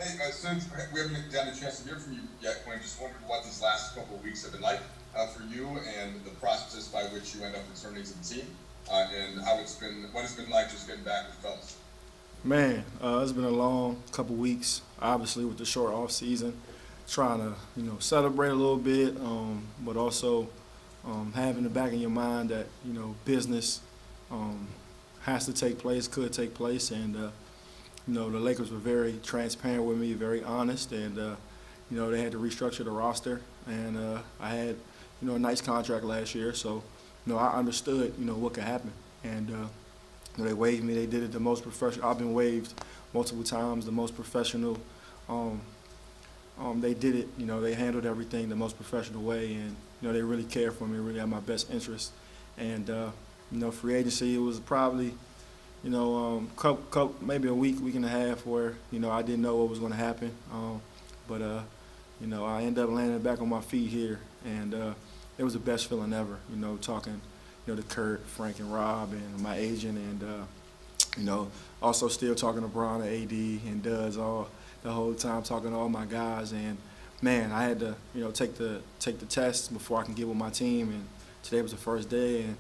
Hey, since we haven't gotten a chance to hear from you yet, Quinn, just wondered what these last couple of weeks have been like for you and the process by which you end up returning to the team, and what it's been like just getting back with the fellas. Man, it's been a long couple weeks. Obviously, with the short off season, trying to celebrate a little bit, but also having the back in your mind that business um, has to take place, could take place, and the Lakers were very transparent with me, very honest, and they had to restructure the roster, and I had a nice contract last year, so I understood what could happen, and they waived me. They did it the most professional. I've been waived multiple times. The most professional. Um, they did it. They handled everything the most professional way, and they really cared for me. Really had my best interest. And free agency it was probably maybe a week and a half where I didn't know what was going to happen. But I ended up landing back on my feet here, and it was the best feeling ever. Talking to Kurt, Frank, and Rob, and my agent, and you know, also still talking to Braun and AD and Duz all the whole time, talking to all my guys. And man, I had to take the test before I can get with my team. And today was the first day, and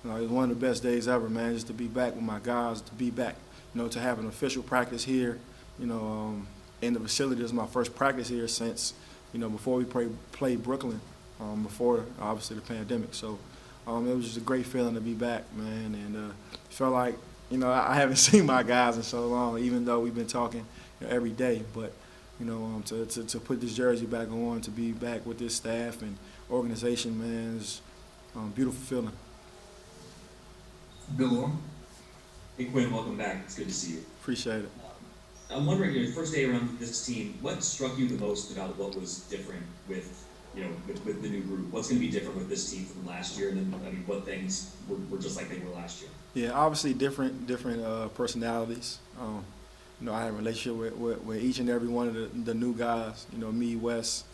it was one of the best days ever, man. Just to be back with my guys, to be back, to have an official practice here, you know, in the facility. This is my first practice here since before we played Brooklyn, before obviously the pandemic. So it was just a great feeling to be back, man, and felt like I haven't seen my guys in so long, even though we've been talking every day. But to put this jersey back on, to be back with this staff and organization, man, is a beautiful feeling. Bill Orm. Hey Quinn, welcome back. It's good to see you. Appreciate it. I'm wondering, your first day around this team, what struck you the most about what was different with, with the new group? What's going to be different with this team from last year? And then, I mean, what things were just like they were last year? Yeah, obviously different personalities. I have a relationship with each and every one of the new guys. Me, Wes,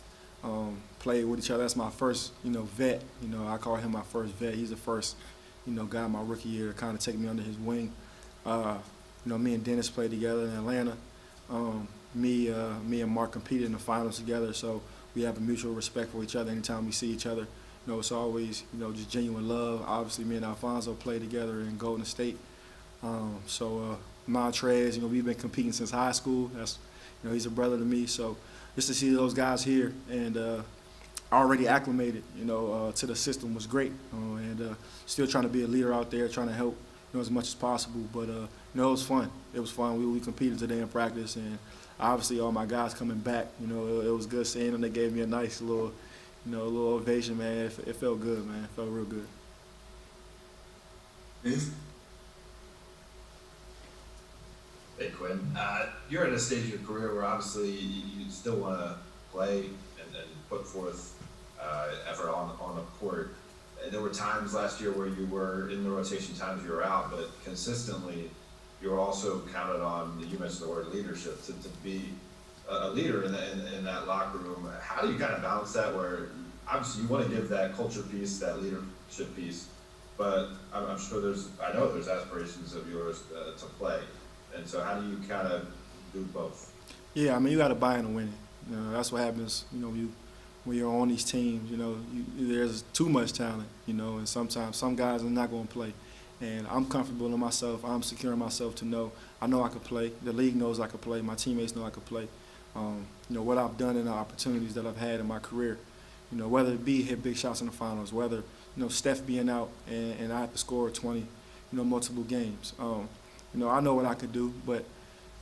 played with each other. That's my first, vet. I call him my first vet. He's the first, guy my rookie year to kind of take me under his wing. Me and Dennis played together in Atlanta. Me and Mark competed in the finals together, so we have a mutual respect for each other anytime we see each other. It's always, just genuine love. Obviously, me and Alfonso played together in Golden State. Montrez, we've been competing since high school. That's, he's a brother to me. So just to see those guys here and already acclimated, to the system was great. And still trying to be a leader out there, trying to help, as much as possible. But it was fun. It was fun. We competed today in practice, and obviously all my guys coming back. It was good seeing them. They gave me a nice little, little ovation, man. It felt good, man. It felt real good. Dave. Hey Quinn, you're at a stage of your career where obviously you still want to play and put forth effort on the court. There were times last year where you were in the rotation, times you were out, but consistently you were also counted on. You mentioned the word leadership to be a leader in that locker room. How do you kind of balance that? Where obviously you want to give that culture piece, that leadership piece, but I'm sure I know there's aspirations of yours to play. And so how do you kind of do both? Yeah, I mean, you got to buy into winning. That's what happens, when you're on these teams, there's too much talent, and sometimes some guys are not going to play. And I'm comfortable in myself. I'm secure in myself to know I know I could play. The league knows I could play. My teammates know I could play. What I've done and the opportunities that I've had in my career, whether it be hit big shots in the finals, whether, Steph being out and I have to score 20, multiple games. I know what I could do, but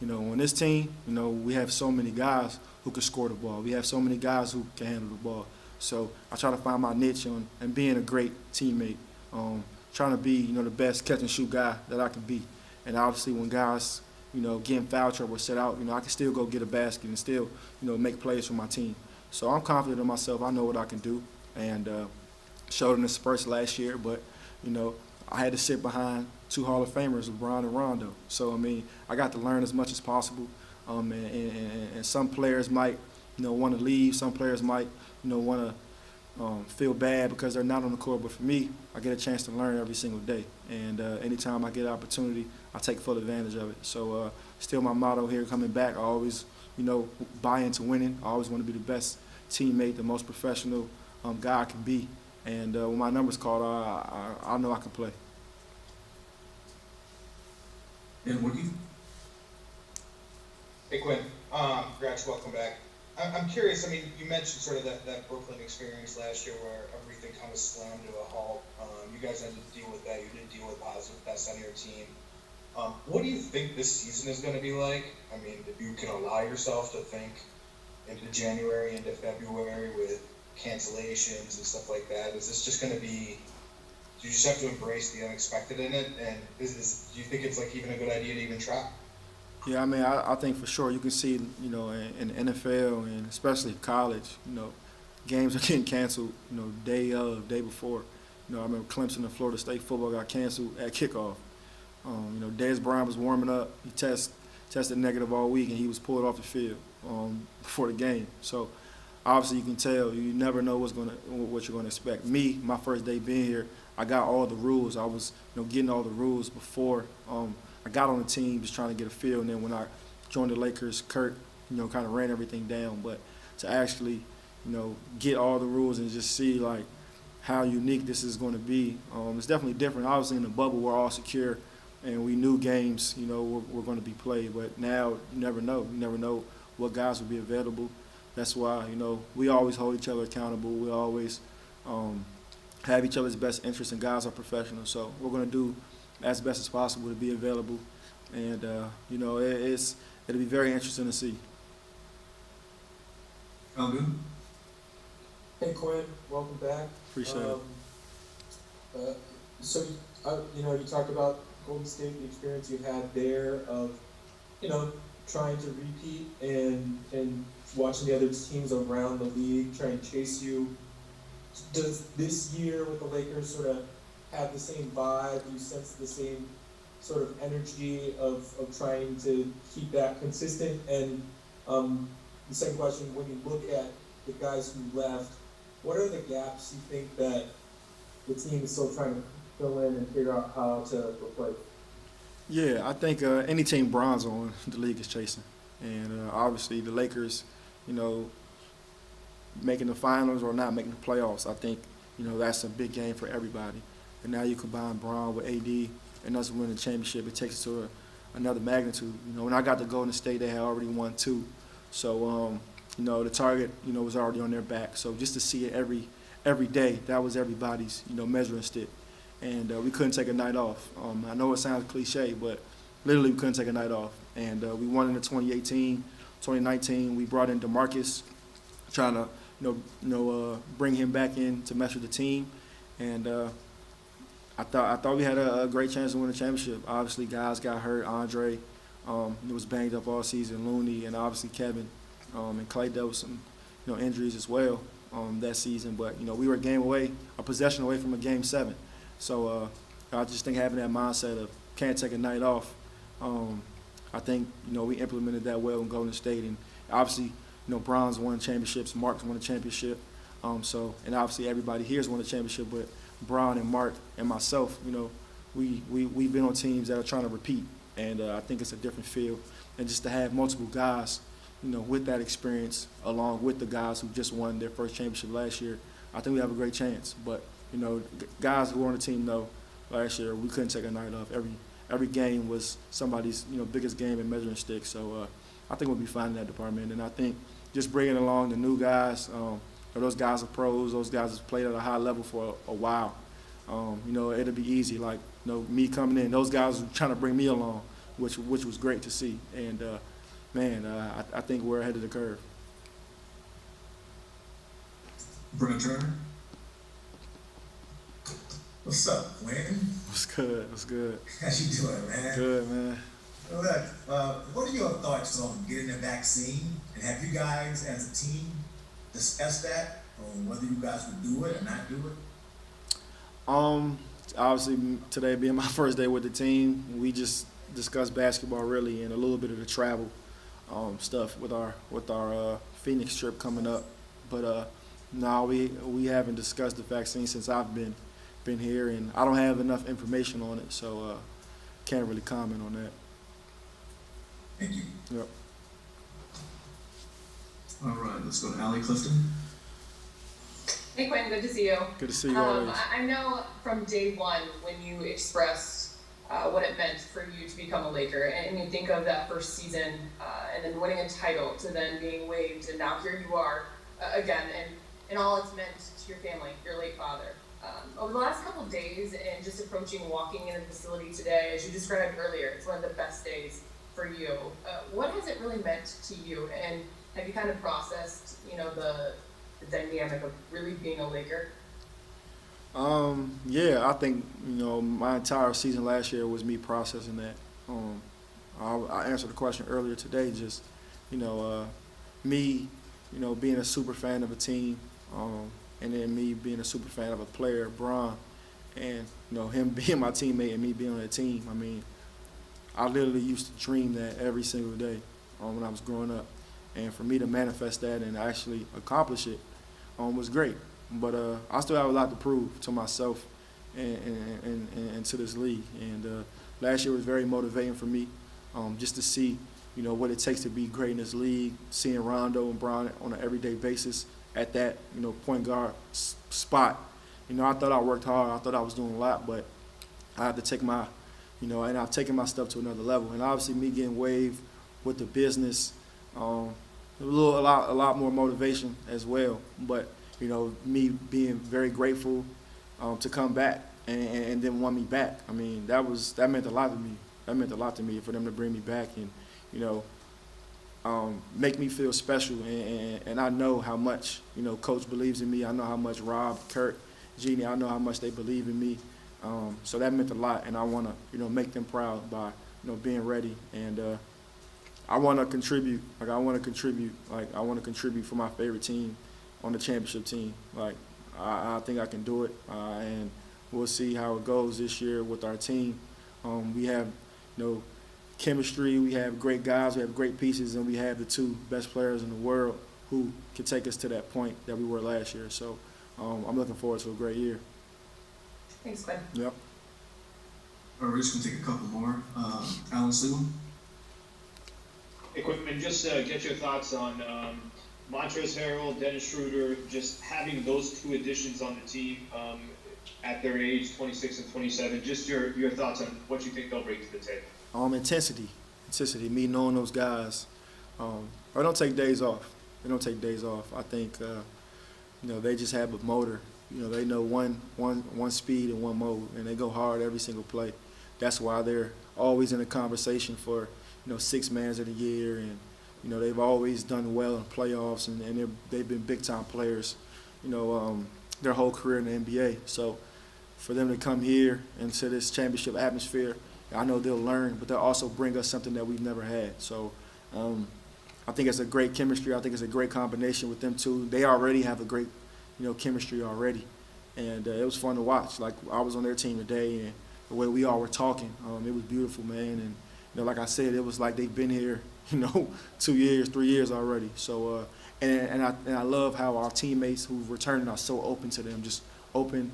on this team, we have so many guys who can score the ball. We have so many guys who can handle the ball. So I try to find my niche on and being a great teammate, trying to be the best catch and shoot guy that I can be. And obviously, when guys get in foul trouble or set out, I can still go get a basket and still make plays for my team. So I'm confident in myself. I know what I can do, and showed in the Spurs last year, but I had to sit behind two Hall of Famers, LeBron and Rondo. So, I mean, I got to learn as much as possible. And some players might, want to leave. Some players might, want to feel bad because they're not on the court. But for me, I get a chance to learn every single day. And anytime I get an opportunity, I take full advantage of it. So, still my motto here coming back, I always buy into winning. I always want to be the best teammate, the most professional guy I can be. And when my number's called, I know I can play. And what do you? Hey Quinn, congrats, welcome back. I'm curious, I mean, you mentioned sort of that Brooklyn experience last year where everything kind of slammed to a halt. You guys had to deal with that, you didn't deal with positive best on your team. What do you think this season is going to be like? I mean, if you can allow yourself to think into January, into February with cancellations and stuff like that, is this just going to be, do you just have to embrace the unexpected in it? And do you think it's like even a good idea to even try? Yeah, I mean, I think for sure you can see, in the NFL and especially college, games are getting canceled, day before. I remember Clemson and Florida State football got canceled at kickoff. Dez Bryant was warming up. He tested negative all week, and he was pulled off the field before the game. So obviously you can tell you never know what you're gonna expect. Me, my first day being here, I got all the rules. I was getting all the rules before I got on the team, just trying to get a feel. And then when I joined the Lakers, Kurt kind of ran everything down. But to actually get all the rules and just see like how unique this is going to be, it's definitely different. Obviously in the bubble we're all secure and we knew games were going to be played, but now you never know what guys will be available. That's why we always hold each other accountable. We always have each other's best interests, and guys are professionals, so we're going to do as best as possible to be available. And it'll be very interesting to see. Good. Hey Quinn, welcome back. Appreciate it. So, you talked about Golden State, the experience you had there of, trying to repeat and watching the other teams around the league try and chase you. Does this year with the Lakers sort of have the same vibe? Do you sense the same sort of energy of trying to keep that consistent? And the second question, when you look at the guys who left, what are the gaps you think that the team is still trying to fill in and figure out how to replace? Yeah, I think any team bronze on the league is chasing. And obviously the Lakers, making the finals or not making the playoffs, I think, that's a big game for everybody. And now you combine Bron with AD and us winning the championship, it takes it to another magnitude. When I got to Golden State, they had already won 2. So, the target, was already on their back. So just to see it every day, that was everybody's, measuring stick. And we couldn't take a night off. I know it sounds cliche, but literally we couldn't take a night off. And we won in the 2018, 2019. We brought in DeMarcus, trying to, bring him back in to mesh with the team. And I thought we had a great chance to win the championship. Obviously, guys got hurt. Andre was banged up all season. Looney and obviously Kevin and Clay dealt with some injuries as well that season. But we were a possession away from a game 7. So I just think having that mindset of can't take a night off. I think we implemented that well in Golden State, and obviously Bron's won championships, Mark's won a championship. And obviously everybody here's won a championship, but Bron and Mark and myself, we've been on teams that are trying to repeat, and I think it's a different feel. And just to have multiple guys, with that experience, along with the guys who just won their first championship last year, I think we have a great chance. But guys who were on the team know last year we couldn't take a night off. Every game was somebody's biggest game and measuring stick. So I think we'll be fine in that department. And I think just bringing along the new guys. Those guys are pros. Those guys have played at a high level for a while. It'll be easy. Like, me coming in, those guys were trying to bring me along, which was great to see. And I think we're ahead of the curve. Brett Turner. What's up, Quinn? What's good? What's good? How you doing, man? Good, man. Look, what are your thoughts on getting the vaccine? And have you guys, as a team, discussed that on whether you guys would do it or not do it? Obviously today being my first day with the team, we just discussed basketball really and a little bit of the travel stuff with our Phoenix trip coming up. But no, we haven't discussed the vaccine since I've been here, and I don't have enough information on it, so can't really comment on that. Thank you. Yep. let's go to Allie Clifton. Hey Quinn, good to see you. Good to see you always. I know from day one when you expressed what it meant for you to become a Laker, and you think of that first season and then winning a title to then being waived, and now here you are again, and all it's meant to your family, your late father. Over the last couple of days and just approaching walking in the facility today, as you described earlier, it's one of the best days for you. What has it really meant to you, and have you kind of processed, the dynamic of really being a Laker? Yeah, I think, my entire season last year was me processing that. I answered the question earlier today, just, me, being a super fan of a team, and then me being a super fan of a player, Bron, and, him being my teammate and me being on that team. I mean, I literally used to dream that every single day when I was growing up. And for me to manifest that and actually accomplish it was great. But I still have a lot to prove to myself and to this league. And last year was very motivating for me, just to see, what it takes to be great in this league, seeing Rondo and Bron on an everyday basis at that, point guard spot. I thought I worked hard. I thought I was doing a lot, but I had to take my, and I've taken my stuff to another level. And obviously me getting waived with the business, a lot more motivation as well. But, me being very grateful to come back and then want me back. I mean, that meant a lot to me. That meant a lot to me for them to bring me back and, make me feel special. And I know how much, Coach believes in me. I know how much Rob, Kurt, Jeannie, I know how much they believe in me. So that meant a lot, and I want to, make them proud by, being ready. And I want to contribute. I want to contribute for my favorite team on the championship team. I think I can do it, and we'll see how it goes this year with our team. We have, chemistry. We have great guys. We have great pieces, and we have the two best players in the world who can take us to that point that we were last year. So I'm looking forward to a great year. Thanks, Quinn. Yep. All right, we're just gonna take a couple more. Alan Sleeman. Hey, Quinn, just get your thoughts on Montrezl Harrell, Dennis Schroeder, just having those two additions on the team at their age, 26 and 27. Just your thoughts on what you think they'll bring to the table. Intensity. Me knowing those guys. I don't take days off. They don't take days off. I think, they just have a motor. They know one speed and one mode, and they go hard every single play. That's why they're always in a conversation for, six mans of the year, and, they've always done well in playoffs, and they've been big-time players, their whole career in the NBA. So for them to come here into this championship atmosphere, I know they'll learn, but they'll also bring us something that we've never had. So I think it's a great chemistry. I think it's a great combination with them two. They already have a great, chemistry already. And it was fun to watch. Like, I was on their team today, and the way we all were talking, it was beautiful, man. And, like I said, it was like they've been here, 2 years, 3 years already. So, and I love how our teammates who've returned are so open to them, just open,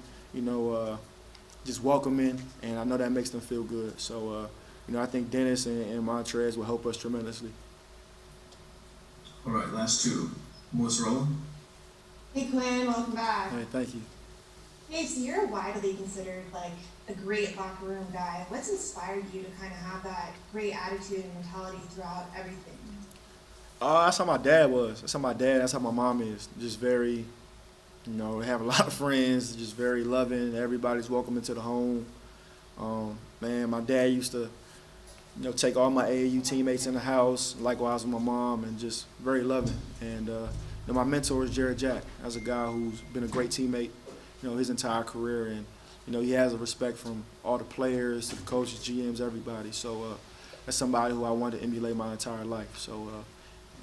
just welcoming, and I know that makes them feel good. So, I think Dennis and Montrez will help us tremendously. All right, last two. Melissa Rowland. Hey Quinn, welcome back. Hey, thank you. Hey, so you're widely considered like a great locker room guy. What's inspired you to kind of have that great attitude and mentality throughout everything? That's how my dad was. That's how my dad, that's how my mom is. Just very, they have a lot of friends, just very loving. Everybody's welcome into the home. Man, my dad used to, take all my AAU teammates in the house, likewise with my mom, and just very loving. And my mentor is Jared Jack. That's a guy who's been a great teammate, his entire career. And, he has a respect from all the players to the coaches, GMs, everybody. So that's somebody who I wanted to emulate my entire life. So,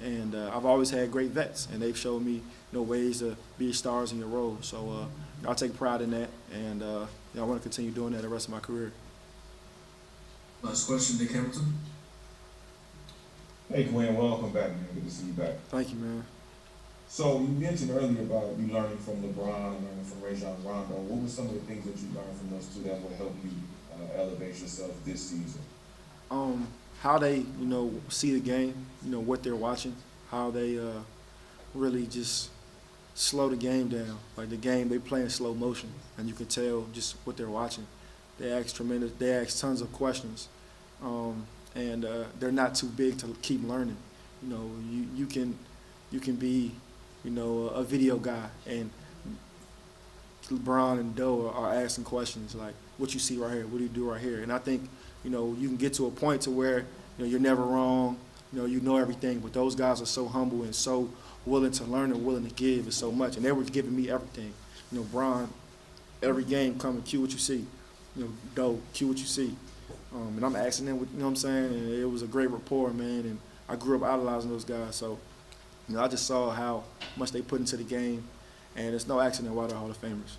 I've always had great vets, and they've showed me, ways to be stars in your role. So I take pride in that, and I want to continue doing that the rest of my career. Last question, Nick Hamilton. Hey Quinn, welcome back, man. Good to see you back. Thank you, man. So you mentioned earlier about you learning from LeBron and learning from Rajon Rondo. What were some of the things that you learned from those two that will help you elevate yourself this season? How they, see the game, what they're watching, how they, really just slow the game down. Like the game, they play in slow motion, and you can tell just what they're watching. They ask tons of questions, and they're not too big to keep learning. You know, you can be, you know, a video guy, and LeBron and Doe are asking questions like, "What you see right here? What do you do right here?" And I think, you know, you can get to a point to where, you know, you're never wrong. You know everything. But those guys are so humble and so willing to learn and willing to give and so much. And they were giving me everything. You know, Bron, every game coming, cue what you see. You know, Doe, cue what you see. And I'm asking them, you know what I'm saying? And it was a great rapport, man. And I grew up idolizing those guys. So, you know, I just saw how much they put into the game. And it's no accident why they're Hall of Famers.